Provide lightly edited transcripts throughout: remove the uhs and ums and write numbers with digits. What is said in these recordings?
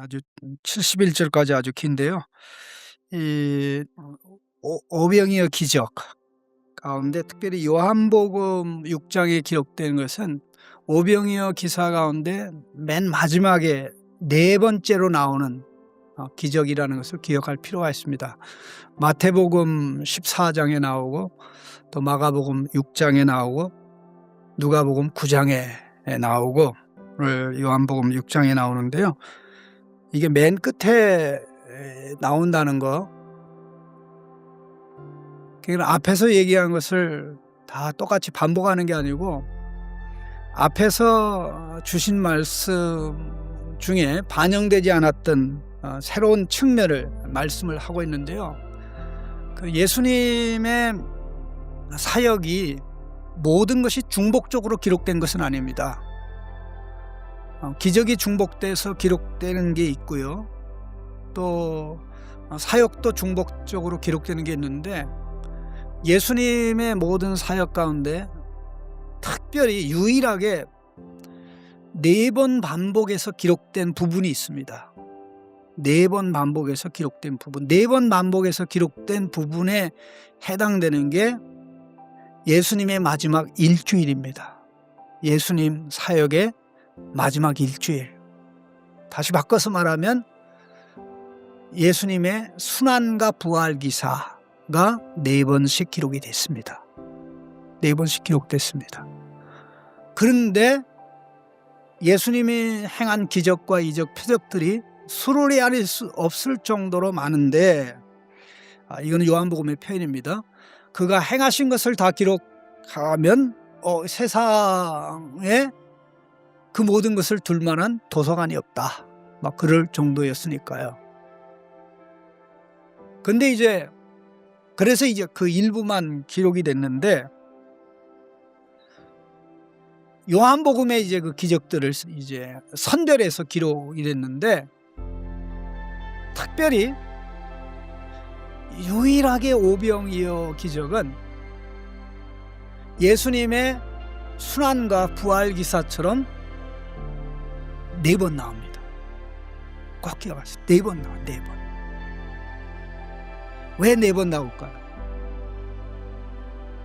아주 71절까지 아주 긴데요. 이 오병이어 기적 가운데 특별히 요한복음 6 장에 기록된 것은 오병이어 기사 가운데 맨 마지막에 네 번째로 나오는 기적이라는 것을 기억할 필요가 있습니다. 마태복음 14장에 나오고 또 마가복음 6장에 나오고 누가복음 9장에 나오고 요한복음 6장에 나오는데요. 이게 맨 끝에 나온다는 거, 그러니까 앞에서 얘기한 것을 다 똑같이 반복하는 게 아니고 앞에서 주신 말씀 중에 반영되지 않았던 새로운 측면을 말씀을 하고 있는데요. 그 예수님의 사역이 모든 것이 중복적으로 기록된 것은 아닙니다. 기적이 중복돼서 기록되는 게 있고요. 또 사역도 중복적으로 기록되는 게 있는데 예수님의 모든 사역 가운데 특별히 유일하게 4번 반복해서 기록된 부분이 있습니다. 4번 반복해서 기록된 부분, 4번 반복해서 기록된 부분에 해당되는 게 예수님의 마지막 일주일입니다. 예수님 사역의 마지막 일주일. 다시 바꿔서 말하면 예수님의 순환과 부활 기사가 4번씩 기록이 됐습니다. 4번씩 기록됐습니다. 그런데 예수님이 행한 기적과 이적 표적들이 수를 헤아릴 수 없을 정도로 많은데, 이거는 요한복음의 표현입니다. 그가 행하신 것을 다 기록하면 세상에 그 모든 것을 둘 만한 도서관이 없다, 막 그럴 정도였으니까요. 근데 그래서 그 일부만 기록이 됐는데, 요한복음에 그 기적들을 선별해서 기록이 됐는데, 특별히 유일하게 오병이어 기적은 예수님의 순환과 부활 기사처럼 4번 나옵니다. 꼭 기억하세요. 4번 나와요. 4번. 왜 4번 나올까요?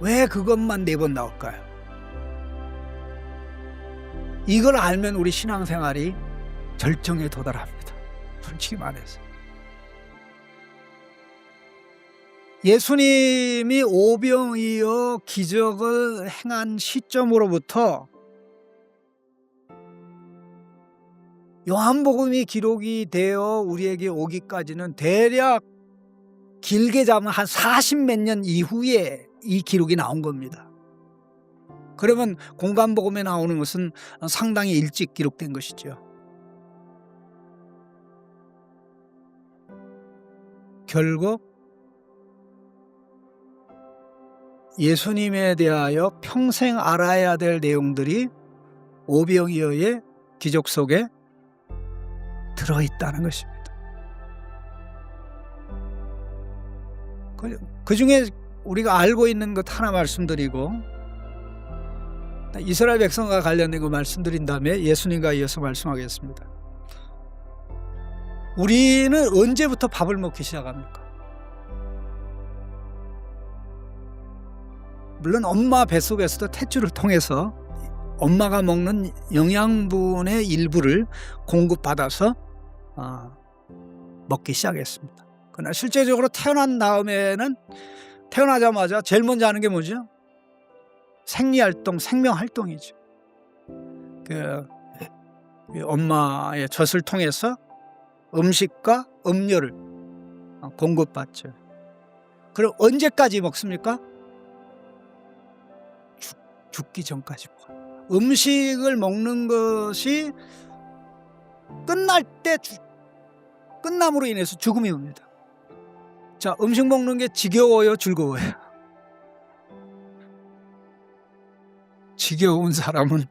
왜 그것만 4번 나올까요? 이걸 알면 우리 신앙생활이 절정에 도달합니다. 솔직히 말해서. 예수님이 오병이어 기적을 행한 시점으로부터 요한복음이 기록이 되어 우리에게 오기까지는 대략 길게 잡으면 한 40몇 년 이후에 이 기록이 나온 겁니다. 그러면 공관복음에 나오는 것은 상당히 일찍 기록된 것이죠. 결국 예수님에 대하여 평생 알아야 될 내용들이 오병이어의 기적 속에 들어있다는 것입니다. 그 중에 우리가 알고 있는 것 하나 말씀드리고 이스라엘 백성과 관련된 거 말씀드린 다음에 예수님과 이어서 말씀하겠습니다. 우리는 언제부터 밥을 먹기 시작합니까? 물론 엄마 뱃속에서도 탯줄을 통해서 엄마가 먹는 영양분의 일부를 공급받아서 먹기 시작했습니다. 그러나 실제적으로 태어난 다음에는 태어나자마자 제일 먼저 하는 게 뭐죠? 생리활동, 생명활동이죠. 엄마의 젖을 통해서 음식과 음료를 공급받죠. 그럼 언제까지 먹습니까? 죽기 전까지 먹어요. 음식을 먹는 것이 끝날 때 끝남으로 인해서 죽음이 옵니다. 자, 음식 먹는 게 지겨워요, 즐거워요? 지겨운 사람은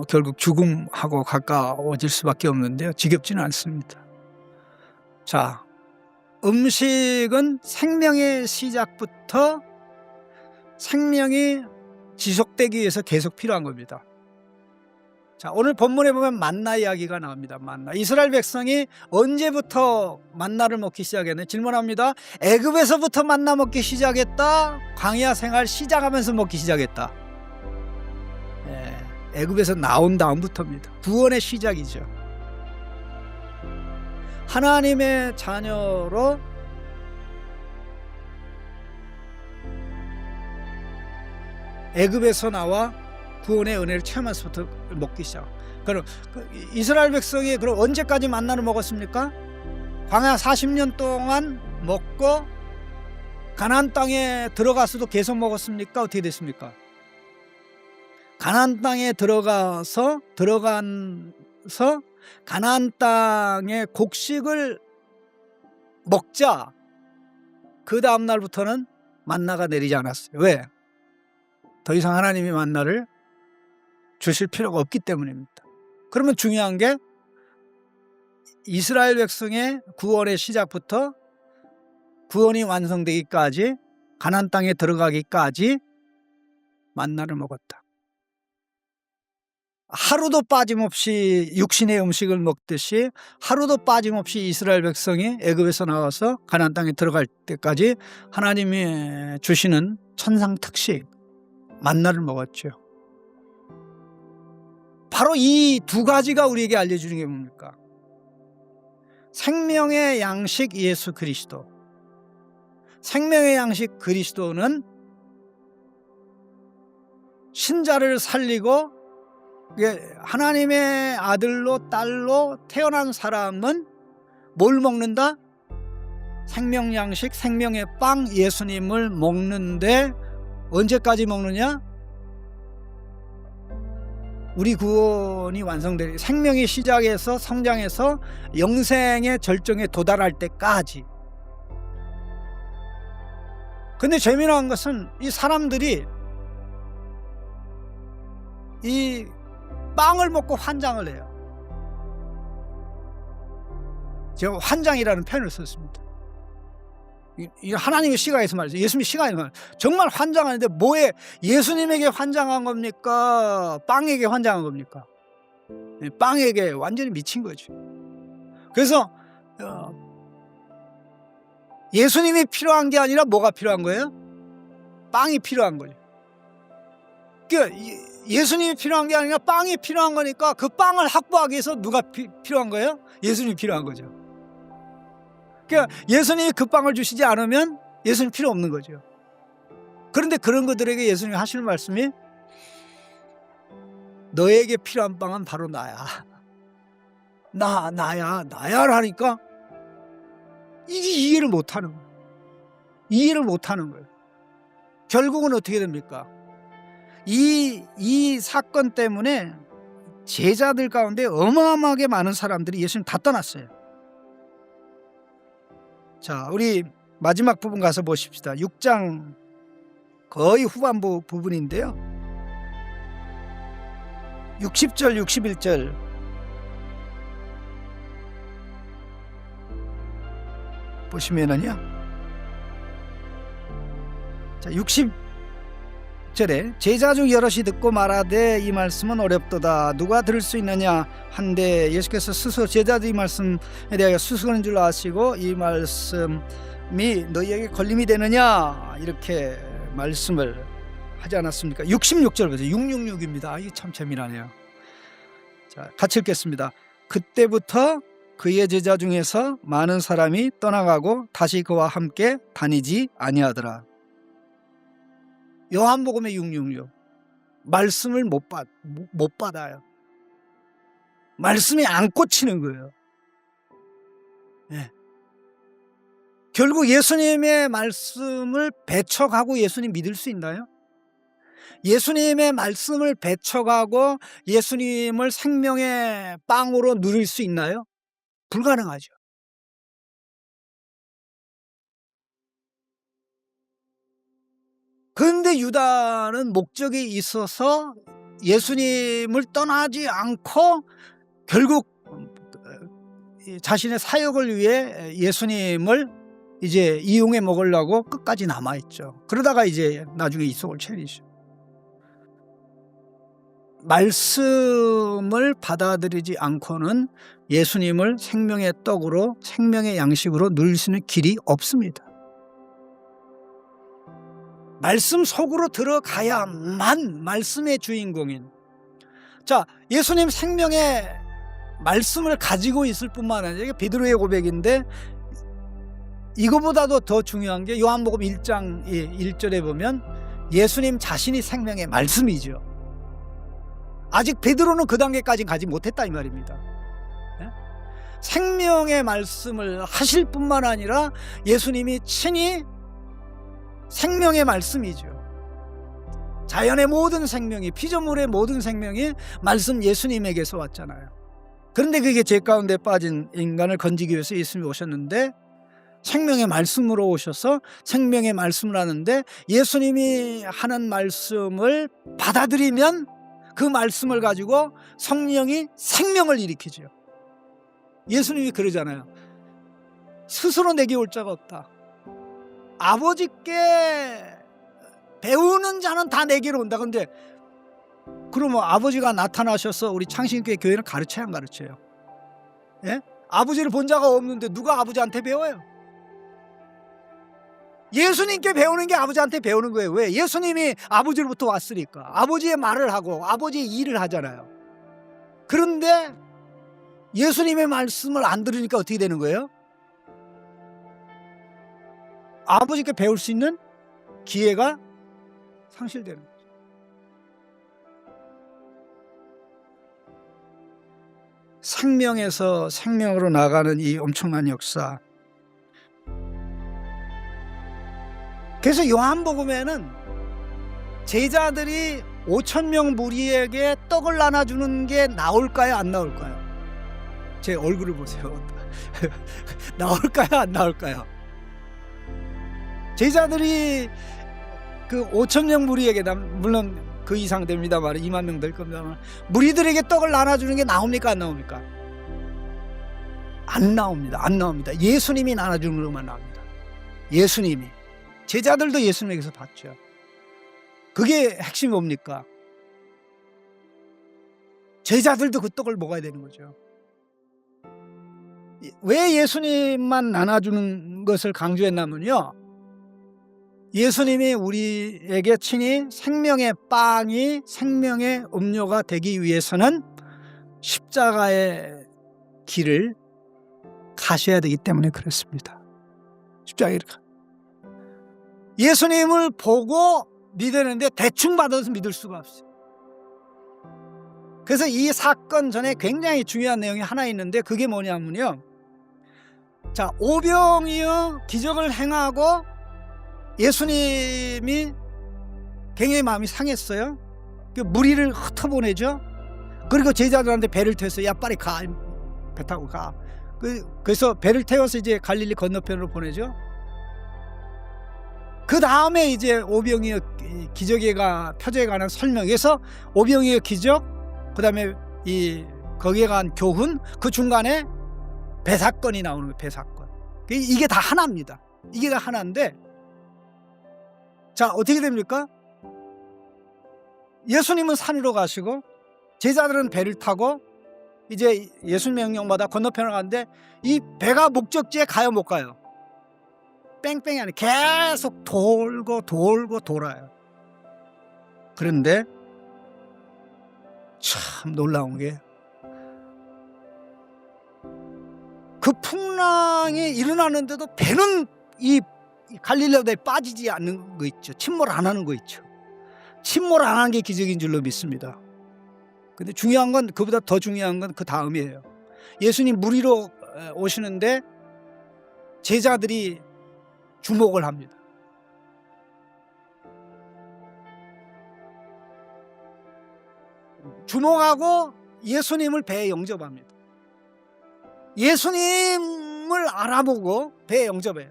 결국 죽음하고 가까워질 수밖에 없는데요. 지겹지는 않습니다. 자, 음식은 생명의 시작부터 생명이 지속되기 위해서 계속 필요한 겁니다. 자, 오늘 본문에 보면 만나 이야기가 나옵니다. 만나. 이스라엘 백성이 언제부터 만나를 먹기 시작했냐? 질문합니다. 애굽에서부터 만나 먹기 시작했다? 광야 생활 시작하면서 먹기 시작했다? 애굽에서 나온 다음부터입니다. 구원의 시작이죠. 하나님의 자녀로 애굽에서 나와 구원의 은혜를 체험하면서부터 먹기 시작. 그럼 이스라엘 백성이 그럼 언제까지 만나를 먹었습니까? 광야 40년 동안 먹고 가나안 땅에 들어가서도 계속 먹었습니까? 어떻게 됐습니까? 가나안 땅에 들어가서 가나안 땅의 곡식을 먹자 그 다음 날부터는 만나가 내리지 않았어요. 왜? 더 이상 하나님이 만나를 주실 필요가 없기 때문입니다. 그러면 중요한 게 이스라엘 백성의 구원의 시작부터 구원이 완성되기까지 가나안 땅에 들어가기까지 만나를 먹었다. 하루도 빠짐없이 육신의 음식을 먹듯이 하루도 빠짐없이 이스라엘 백성이 애굽에서 나와서 가나안 땅에 들어갈 때까지 하나님이 주시는 천상 특식 만나를 먹었죠. 바로 이 두 가지가 우리에게 알려주는 게 뭡니까? 생명의 양식 예수 그리스도. 생명의 양식 그리스도는 신자를 살리고 하나님의 아들로 딸로 태어난 사람은 뭘 먹는다? 생명 양식, 생명의 빵 예수님을 먹는데 언제까지 먹느냐? 우리 구원이 완성되는 생명의 시작에서 성장해서 영생의 절정에 도달할 때까지. 근데 재미난 것은 이 사람들이 이 빵을 먹고 환장을 해요. 제가 환장이라는 표현을 썼습니다. 이 하나님의 시각에서 말이죠. 예수님의 시각에서 말이죠. 정말 환장하는데 뭐에 예수님에게 환장한 겁니까? 빵에게 환장한 겁니까? 빵에게 완전히 미친 거죠. 그래서 예수님이 필요한 게 아니라 뭐가 필요한 거예요? 빵이 필요한 거죠. 그러니까 예수님이 필요한 게 아니라 빵이 필요한 거니까 그 빵을 확보하기 위해서 누가 필요한 거예요? 예수님이 필요한 거죠. 그러니까 예수님이 그 빵을 주시지 않으면 예수님 필요 없는 거죠. 그런데 그런 것들에게 예수님이 하시는 말씀이 너에게 필요한 빵은 바로 나야. 나야 하니까 이게 이해를 못하는 거예요. 이해를 못하는 거예요. 결국은 어떻게 됩니까? 이 사건 때문에 제자들 가운데 어마어마하게 많은 사람들이 예수님 다 떠났어요. 자, 우리 마지막 부분 가서 보십시다. 6장 거의 후반부 부분인데요. 60절, 61절 보시면은요. 자, 60절에 제자 중 여럿이 듣고 말하되 이 말씀은 어렵도다. 누가 들을 수 있느냐 한데 예수께서 스스로 제자들 이 말씀에 대하여 수수하는 줄 아시고 이 말씀이 너희에게 걸림이 되느냐 이렇게 말씀을 하지 않았습니까? 66절 보세요. 666입니다. 이게 참 재미나네요. 자, 같이 읽겠습니다. 그때부터 그의 제자 중에서 많은 사람이 떠나가고 다시 그와 함께 다니지 아니하더라. 요한복음의 666 말씀을 못 받아요. 말씀이 안 꽂히는 거예요. 네. 결국 예수님의 말씀을 배척하고 예수님 믿을 수 있나요? 예수님의 말씀을 배척하고 예수님을 생명의 빵으로 누릴 수 있나요? 불가능하죠. 그런데 유다는 목적이 있어서 예수님을 떠나지 않고 결국 자신의 사역을 위해 예수님을 이제 이용해 먹으려고 끝까지 남아있죠. 그러다가 이제 나중에 이속을 차리죠. 말씀을 받아들이지 않고는 예수님을 생명의 떡으로 생명의 양식으로 누릴 수 있는 길이 없습니다. 말씀 속으로 들어가야만 말씀의 주인공인, 자, 예수님 생명의 말씀을 가지고 있을 뿐만 아니라, 이게 베드로의 고백인데 이거보다도 더 중요한 게 요한복음 1장 1절에 보면 예수님 자신이 생명의 말씀이죠. 아직 베드로는 그 단계까지 가지 못했다 이 말입니다. 생명의 말씀을 하실 뿐만 아니라 예수님이 친히 생명의 말씀이죠. 자연의 모든 생명이, 피조물의 모든 생명이 말씀 예수님에게서 왔잖아요. 그런데 그게 죄 가운데 빠진 인간을 건지기 위해서 예수님이 오셨는데 생명의 말씀으로 오셔서 생명의 말씀을 하는데, 예수님이 하는 말씀을 받아들이면 그 말씀을 가지고 성령이 생명을 일으키죠. 예수님이 그러잖아요. 스스로 내게 올 자가 없다. 아버지께 배우는 자는 다 내게로 온다. 근데 그러면 아버지가 나타나셔서 우리 창신교회 교회는 가르쳐야 안 가르쳐요? 예? 아버지를 본 자가 없는데 누가 아버지한테 배워요? 예수님께 배우는 게 아버지한테 배우는 거예요. 왜? 예수님이 아버지로부터 왔으니까. 아버지의 말을 하고 아버지의 일을 하잖아요. 그런데 예수님의 말씀을 안 들으니까 어떻게 되는 거예요? 아버지께 배울 수 있는 기회가 상실되는 거죠. 생명에서 생명으로 나가는 이 엄청난 역사. 그래서 요한복음에는 제자들이 5,000명 무리에게 떡을 나눠주는 게 나올까요, 안 나올까요? 제 얼굴을 보세요. 나올까요, 안 나올까요? 제자들이 그 5,000명 무리에게, 물론 그 이상 됩니다만 2만 명 될 겁니다만, 무리들에게 떡을 나눠주는 게 나옵니까, 안 나옵니까? 안 나옵니다. 안 나옵니다. 예수님이 나눠주는 것만 나옵니다. 예수님이. 제자들도 예수님에게서 봤죠. 그게 핵심이 뭡니까? 제자들도 그 떡을 먹어야 되는 거죠. 왜 예수님만 나눠주는 것을 강조했냐면요, 예수님이 우리에게 친히 생명의 빵이 생명의 음료가 되기 위해서는 십자가의 길을 가셔야 되기 때문에 그렇습니다. 십자가의 길을 예수님을 보고 믿었는데 대충 받아서 믿을 수가 없어요. 그래서 이 사건 전에 굉장히 중요한 내용이 하나 있는데, 그게 뭐냐면요, 자, 오병이어 기적을 행하고 예수님이 굉장히 마음이 상했어요. 무리를 흩어보내죠. 그리고 제자들한테 배를 태워서 야 빨리 가, 배 타고 가. 그래서 배를 태워서 이제 갈릴리 건너편으로 보내죠. 그 다음에 이제 오병이어 기적에 표적에 관한 설명에서 오병이어 기적, 그 다음에 거기에 관한 교훈, 그 중간에 배 사건이 나오는 거예요. 배 사건. 이게 다 하나입니다. 이게 다 하나인데, 자, 어떻게 됩니까? 예수님은 산으로 가시고 제자들은 배를 타고 이제 예수님 명령받아 건너편을 가는데, 이 배가 목적지에 가요, 못 가요? 뺑뺑이 아니라 계속 돌고 돌아요. 그런데 참 놀라운 게, 그 풍랑이 일어나는데도 배는 이 갈릴리호에 빠지지 않는 거 있죠. 침몰 안 하는 거 있죠. 침몰 안 하는 게 기적인 줄로 믿습니다. 근데 중요한 건, 그보다 더 중요한 건 그 다음이에요. 예수님 무리로 오시는데 제자들이 주목을 합니다. 주목하고 예수님을 배에 영접합니다. 예수님을 알아보고 배에 영접해요.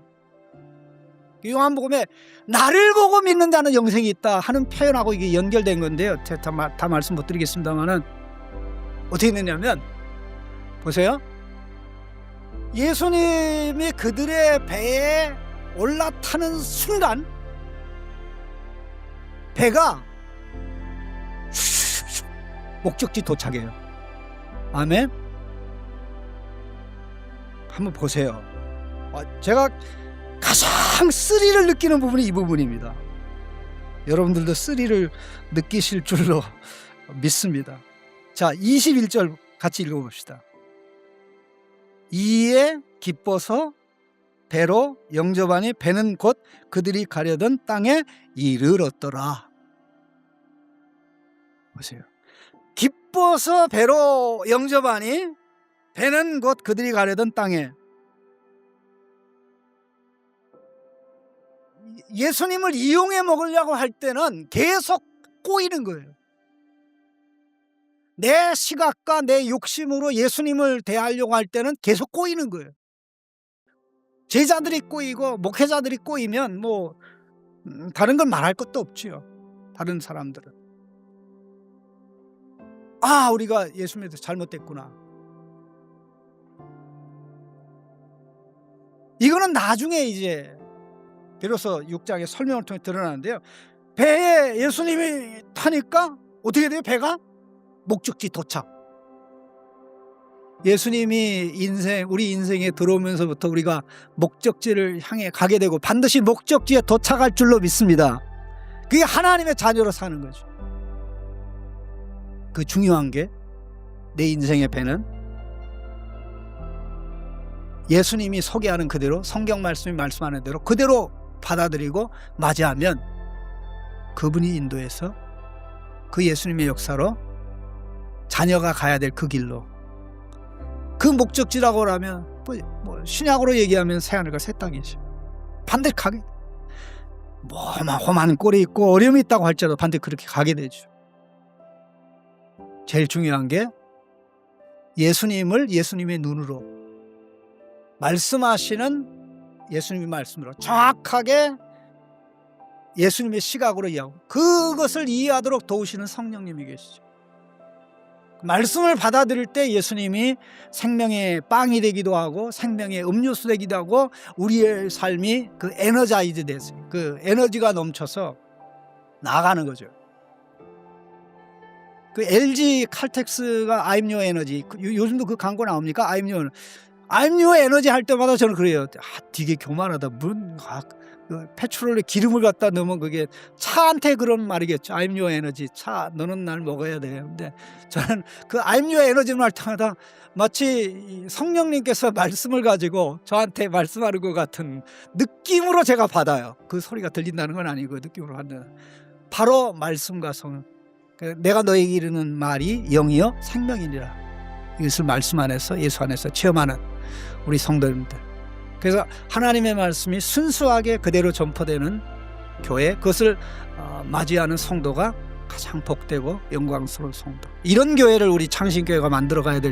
요한복음에 나를 보고 믿는 자는 영생이 있다 하는 표현하고 이게 연결된 건데요. 제가 다 말씀 못 드리겠습니다만은 어떻게 되냐면, 보세요. 예수님이 그들의 배에 올라타는 순간 배가 목적지 도착해요. 아멘. 한번 보세요. 제가 가장 스릴을 느끼는 부분이 이 부분입니다. 여러분들도 스릴을 느끼실 줄로 믿습니다. 자, 21절 같이 읽어봅시다. 이에 기뻐서 배로 영접하니 배는 곧 그들이 가려던 땅에 이르렀더라. 보세요. 기뻐서 배로 영접하니 배는 곧 그들이 가려던 땅에. 예수님을 이용해 먹으려고 할 때는 계속 꼬이는 거예요. 내 시각과 내 욕심으로 예수님을 대하려고 할 때는 계속 꼬이는 거예요. 제자들이 꼬이고 목회자들이 꼬이면 뭐 다른 건 말할 것도 없지요. 다른 사람들은 우리가 예수님에서 잘못됐구나. 이거는 나중에 이제 비로소 6장의 설명을 통해 드러나는데요. 배에 예수님이 타니까 어떻게 돼요? 배가 목적지 도착. 예수님이 우리 인생에 들어오면서부터 우리가 목적지를 향해 가게 되고 반드시 목적지에 도착할 줄로 믿습니다. 그게 하나님의 자녀로 사는 거죠. 그 중요한 게 내 인생의 배는 예수님이 소개하는 그대로, 성경 말씀이 말씀하는 대로 그대로 받아들이고 맞이하면 그분이 인도해서 그 예수님의 역사로 자녀가 가야 될 그 길로, 그 목적지라고 하면 뭐 신약으로 얘기하면 새하늘과 새 땅이죠. 반드시 가게, 험한 꼴이 있고 어려움이 있다고 할지라도 반드시 그렇게 가게 되죠. 제일 중요한 게 예수님을 예수님의 눈으로, 말씀하시는 예수님의 말씀으로 정확하게 예수님의 시각으로 이해하고 그것을 이해하도록 도우시는 성령님이 계시죠. 말씀을 받아들일 때 예수님이 생명의 빵이 되기도 하고 생명의 음료수 되기도 하고 우리의 삶이 그 에너자이즈 돼서 그 에너지가 넘쳐서 나가는 거죠. 그 LG 칼텍스가 I'm your 에너지, 요즘도 그 광고 나옵니까? I'm your 에너지 할 때마다 저는 그래요. 되게 교만하다. 페트롤에 기름을 갖다 넣으면 그게 차한테 그런 말이겠죠. I'm your 에너지. 차, 너는 날 먹어야 돼. 근데 저는 그 I'm your 에너지 말 때마다 마치 성령님께서 말씀을 가지고 저한테 말씀하는 것 같은 느낌으로 제가 받아요. 그 소리가 들린다는 건 아니고 느낌으로 받는. 바로 말씀과 성. 내가 너에게 이르는 말이 영이요 생명이니라. 이것을 말씀 안에서, 예수 안에서 체험하는 우리 성도님들. 그래서 하나님의 말씀이 순수하게 그대로 전파되는 교회, 그것을 맞이하는 성도가 가장 복되고 영광스러운 성도. 이런 교회를 우리 창신교회가 만들어 가야 될